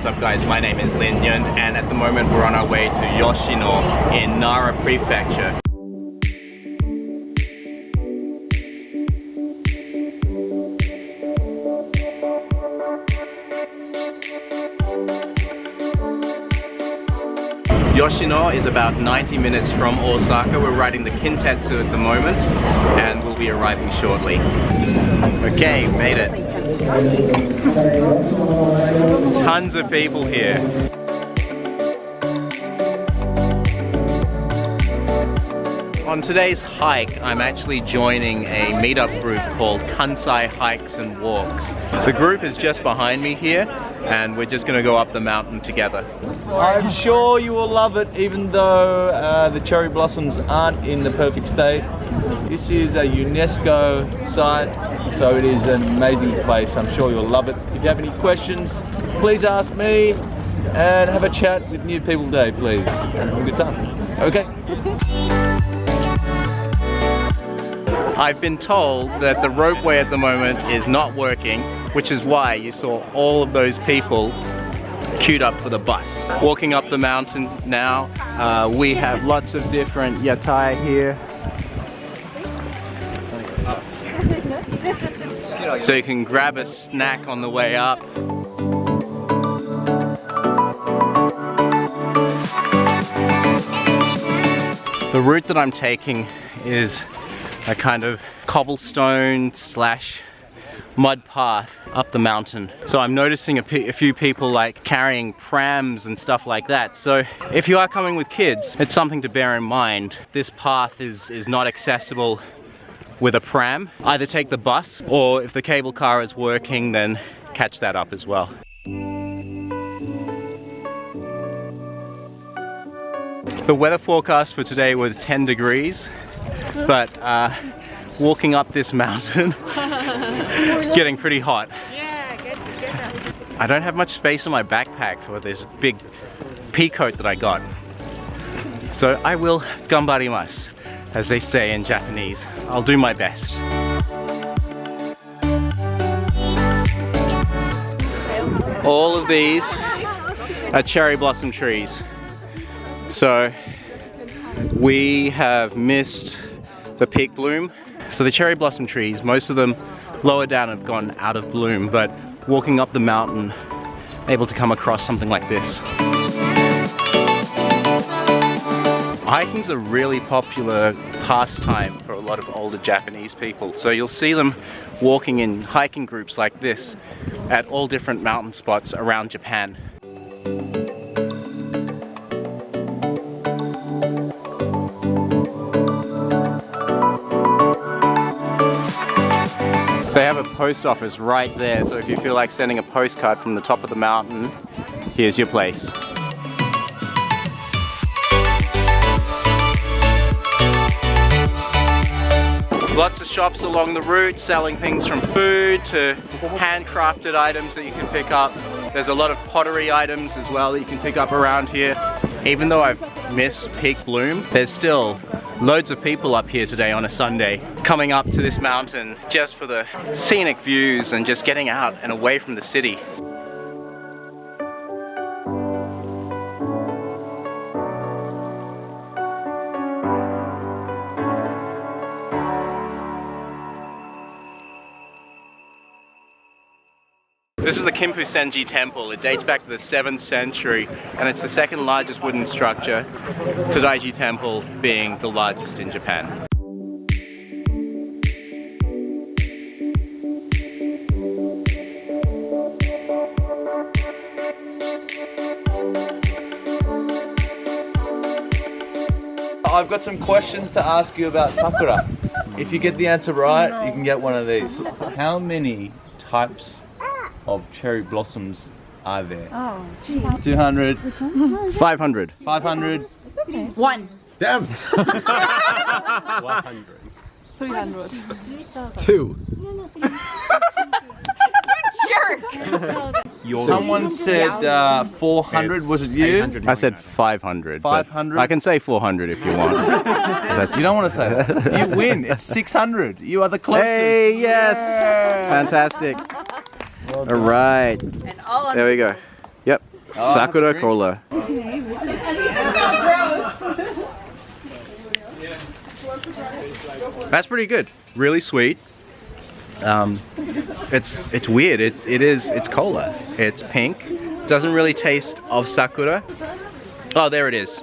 what's up guys, my name is Lin Nyunt and at the moment we're on our way to Yoshino in Nara Prefecture. Yoshino is about 90 minutes from Osaka. We're riding the Kintetsu at the moment and we'll be arriving shortly. Okay, made it. Tons of people here. On today's hike, I'm actually joining a meetup group called Kansai Hikes and Walks. The group is just behind me here and we're just going to go up the mountain together. I'm sure you will love it, even though the cherry blossoms aren't in the perfect state. This is a UNESCO site, so it is an amazing place. I'm sure you'll love it. If you have any questions, please ask me and have a chat with new people today, please. And have a good time. Okay? I've been told that the ropeway at the moment is not working, which is why you saw all of those people queued up for the bus. Walking up the mountain now, we have lots of different yatai here. So you can grab a snack on the way up. The route that I'm taking is a kind of cobblestone slash mud path up the mountain. So I'm noticing a few people like carrying prams and stuff like that. So if you are coming with kids, it's something to bear in mind. This path is not accessible with a pram. Either take the bus or if the cable car is working, then catch that up as well. The weather forecast for today was 10 degrees, but walking up this mountain, getting pretty hot. Yeah, get that. I don't have much space in my backpack for this big pea coat that I got. So I will gambarimasu, as they say in Japanese. I'll do my best. All of these are cherry blossom trees. So we have missed the peak bloom. So the cherry blossom trees, most of them lower down have gone out of bloom, but walking up the mountain, able to come across something like this. Hiking's a really popular pastime for a lot of older Japanese people. So you'll see them walking in hiking groups like this at all different mountain spots around Japan. They have a post office right there, so if you feel like sending a postcard from the top of the mountain, here's your place. Lots of shops along the route selling things from food to handcrafted items that you can pick up. There's a lot of pottery items as well that you can pick up around here. Even though I've missed peak bloom, there's still loads of people up here today on a Sunday coming up to this mountain just for the scenic views and just getting out and away from the city. This is the Kinpusenji Temple. It dates back to the 7th century and it's the second largest wooden structure, DJI Temple being the largest in Japan. I've got some questions to ask you about sakura. If you get the answer right, you can get one of these. How many types of cherry blossoms are there? Oh, gee. 200, 500. 500, One. damn, 100. 300. 2. Jerk! someone said 400, was it you? I said 500. 500? I can say 400 if you want. That's, You don't want to say that. You win, it's 600. You are the closest. hey, yes! Fantastic. Well All right. And all of There we go. Yep. Sakura cola. That's pretty good. Really sweet. It's weird. It's cola. It's pink. Doesn't really taste of sakura. Oh, there it is.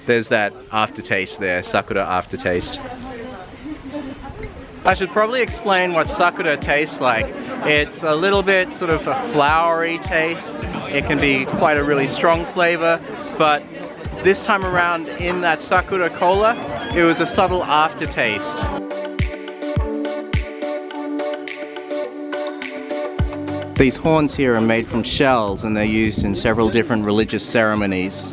There's that aftertaste there, sakura aftertaste. I should probably explain what sakura tastes like. It's a little bit sort of a flowery taste. It can be quite a really strong flavor, but this time around in that sakura cola, it was a subtle aftertaste. These horns here are made from shells and they're used in several different religious ceremonies.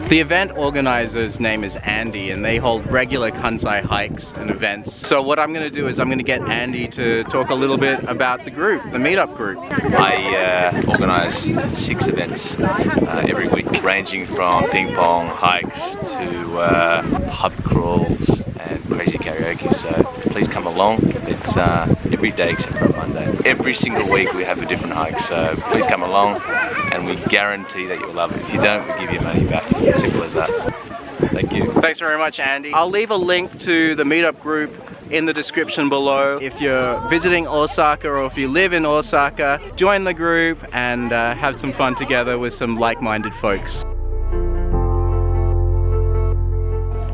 The event organizer's name is Andy and they hold regular Kansai hikes and events. So what I'm going to do is I'm going to get Andy to talk a little bit about the group, the Meetup group. I organise 6 events every week, ranging from ping pong hikes to pub crawls and crazy karaoke. So please come along. It's every day except for Monday. Every single week we have a different hike. So please come along and we guarantee that you'll love it. If you don't, we give you money back. Simple as that. Thank you. Thanks very much, Andy. I'll leave a link to the Meetup group in the description below. If you're visiting Osaka or if you live in Osaka, join the group and have some fun together with some like-minded folks.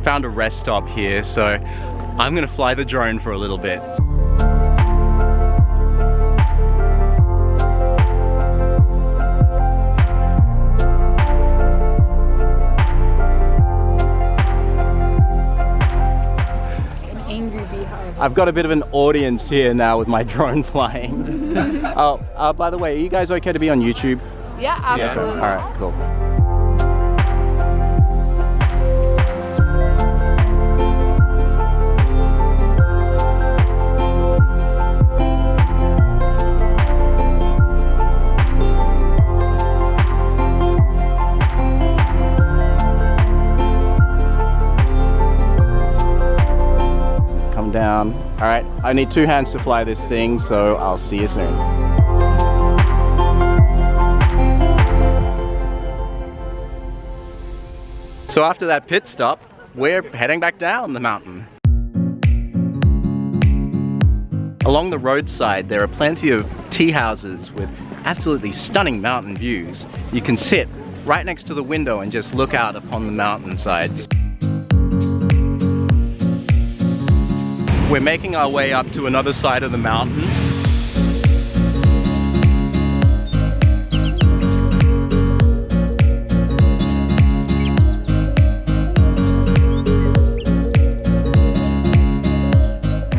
Found a rest stop here, so I'm gonna fly the drone for a little bit. I've got a bit of an audience here now with my drone flying. Oh, by the way, are you guys okay to be on YouTube? Yeah, absolutely. Yeah. All right, cool. Down. All right, I need 2 hands to fly this thing, so I'll see you soon. So after that pit stop, we're heading back down the mountain. Along the roadside, there are plenty of tea houses with absolutely stunning mountain views. You can sit right next to the window and just look out upon the mountainsides. We're making our way up to another side of the mountain.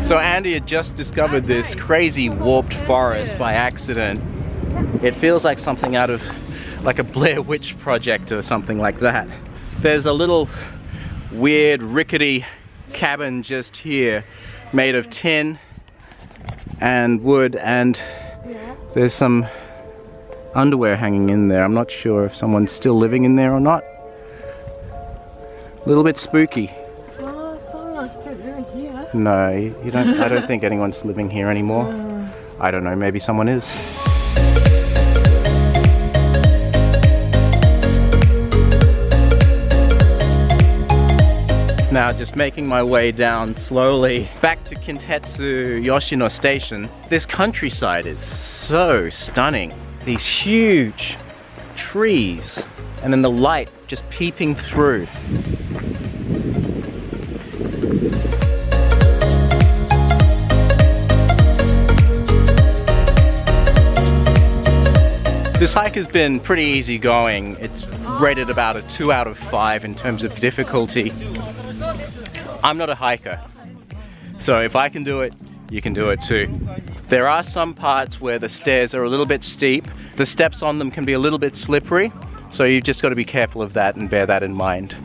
So Andy had just discovered this crazy warped forest by accident. It feels like something out of like a Blair Witch Project or something like that. There's a little weird rickety cabin just here, made of tin and wood, and there's some underwear hanging in there. I'm not sure if someone's still living in there or not. A little bit spooky. Oh, someone's still living here. No, you don't. I don't think anyone's living here anymore. I don't know, maybe someone is. Now just making my way down slowly back to Kintetsu Yoshino station. This countryside is so stunning. These huge trees and then the light just peeping through. This hike has been pretty easy going. It's rated about a 2 out of 5 in terms of difficulty. I'm not a hiker, so if I can do it, you can do it too. There are some parts where the stairs are a little bit steep. The steps on them can be a little bit slippery, so you've just got to be careful of that and bear that in mind.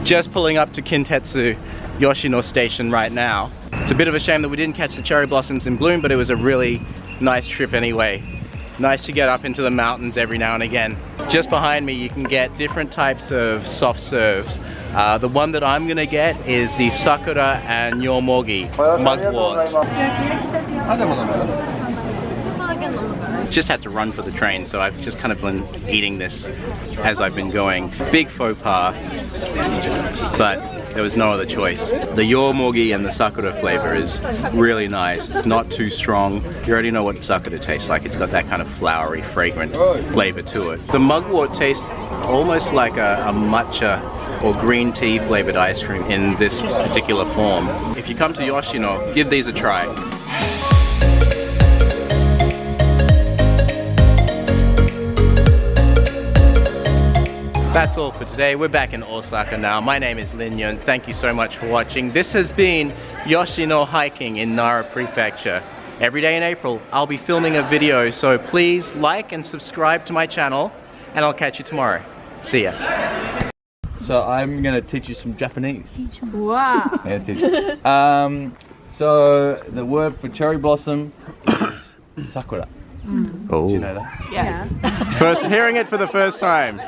Just pulling up to Kintetsu Yoshino station right now. It's a bit of a shame that we didn't catch the cherry blossoms in bloom, but it was a really nice trip anyway. Nice to get up into the mountains every now and again. Just behind me you can get different types of soft serves. The one that I'm gonna get is the Sakura and Yomogi mugwort. Just had to run for the train, so I've just kind of been eating this as I've been going. Big faux pas, but there was no other choice. The Yomogi and the Sakura flavor is really nice. It's not too strong. You already know what Sakura tastes like. It's got that kind of flowery, fragrant flavor to it. The mugwort tastes almost like a matcha or green tea flavored ice cream in this particular form. If you come to Yoshino, give these a try. That's all for today. We're back in Osaka now. My name is Lin Nyunt. Thank you so much for watching. This has been Yoshino hiking in Nara Prefecture. Every day in April, I'll be filming a video, so please like and subscribe to my channel, and I'll catch you tomorrow. See ya. So I'm gonna teach you some Japanese. Wow. Yeah, teach you. So the word for cherry blossom is sakura. Oh. Do you know that? Yes. First hearing it for the first time.